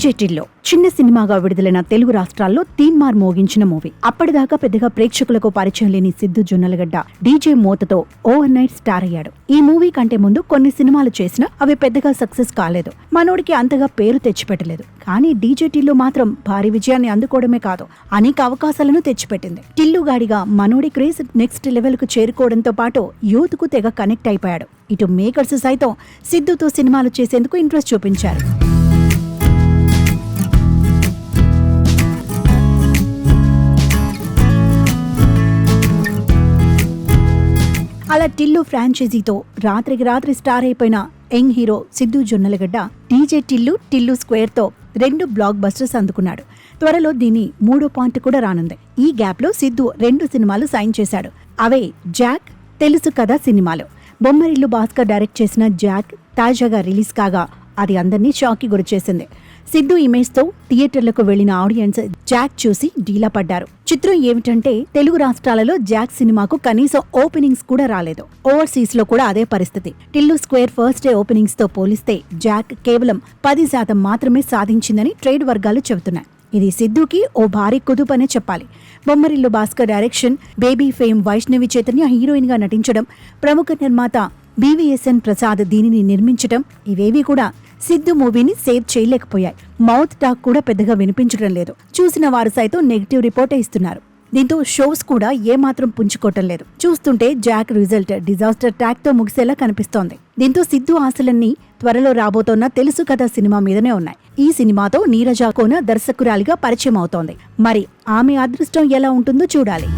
DJ టిల్లో చిన్న సినిమాగా విడుదలైన తెలుగు రాష్ట్రాల్లో తీన్మార్ మోగించిన మూవీ. అప్పటిదాకా పెద్దగా ప్రేక్షకులకు పరిచయం లేని సిద్ధు జొన్నలగడ్డ డీజే మోతతో ఓవర్ నైట్ స్టార్ అయ్యాడు. ఈ మూవీ కంటే ముందు కొన్ని సినిమాలు చేసినా అవి పెద్దగా సక్సెస్ కాలేదు. మనోడికి అంతగా పేరు తెచ్చిపెట్టలేదు. కానీ డీజే టిల్లు మాత్రం భారీ విజయాన్ని అందుకోవడమే కాదు, అనేక అవకాశాలను తెచ్చిపెట్టింది. టిల్లుగాడిగా మనోడి క్రేజ్ నెక్స్ట్ లెవెల్ కు చేరుకోవడంతో పాటు యూత్ కు తెగ కనెక్ట్ అయిపోయాడు. ఇటు మేకర్స్ సైతం సిద్ధుతో సినిమాలు చేసేందుకు ఇంట్రెస్ట్ చూపించారు. అలా టిల్లు ఫ్రాంచైజీతో రాత్రికి రాత్రి స్టార్ అయిపోయిన young hero Siddhu Jonnalagadda DJ Tillu స్క్వేర్తో 2 బ్లాక్ బస్టర్స్ అందుకున్నాడు. త్వరలో దీని 3వ పాయింట్ కూడా రానుంది. ఈ గ్యాప్లో సిద్ధు 2 సినిమాలు సైన్ చేశాడు. అవే జాక్, తెలుసు కదా సినిమాలు. బొమ్మరిల్లు భాస్కర్ డైరెక్ట్ చేసిన జాక్ తాజాగా రిలీజ్ కాగా అది అందరినీ షాక్కి గురిచేసింది. సిద్ధు ఇమేజ్తో థియేటర్లకు వెళ్లిన ఆడియన్స్ జాక్ చూసి డీలా పడ్డారు. చిత్రం ఏమిటంటే తెలుగు రాష్ట్రాలలో జాక్ సినిమాకు కనీసం ఓపెనింగ్స్ కూడా రాలేదు. ఓవర్సీస్ లో కూడా అదే పరిస్థితి. Tillu square first day openings తో పోలిస్తే జాక్ కేవలం 10% మాత్రమే సాధించిందని ట్రేడ్ వర్గాలు చెబుతున్నాయి. ఇది సిద్ధుకి ఓ భారీ కుదుపనే చెప్పాలి. Bommarillu Bhaskar direction, baby fame Vaishnavi Chaitanya heroine గా నటించడం, ప్రముఖ నిర్మాత బీవీఎస్ఎన్ ప్రసాద్ దీనిని నిర్మించడం, ఇవేవి కూడా సిద్ధు మూవీని సేవ్ చేయలేకపోయాయి. మౌత్ టాక్ కూడా పెద్దగా వినిపించడం లేదు. చూసిన వారు సైతం నెగిటివ్ రిపోర్టే ఇస్తున్నారు. దీంతో షోస్ కూడా ఏమాత్రం పుంజుకోవటం లేదు. చూస్తుంటే జాక్ రిజల్ట్ డిజాస్టర్ ట్రాక్ తో ముగిసేలా కనిపిస్తోంది. దీంతో సిద్ధు ఆశలన్నీ త్వరలో రాబోతోన్న తెలుసు కదా సినిమా మీదనే ఉన్నాయి. ఈ సినిమాతో నీరజ కోన దర్శకురాలిగా పరిచయం అవుతోంది. మరి ఆమె అదృష్టం ఎలా ఉంటుందో చూడాలి.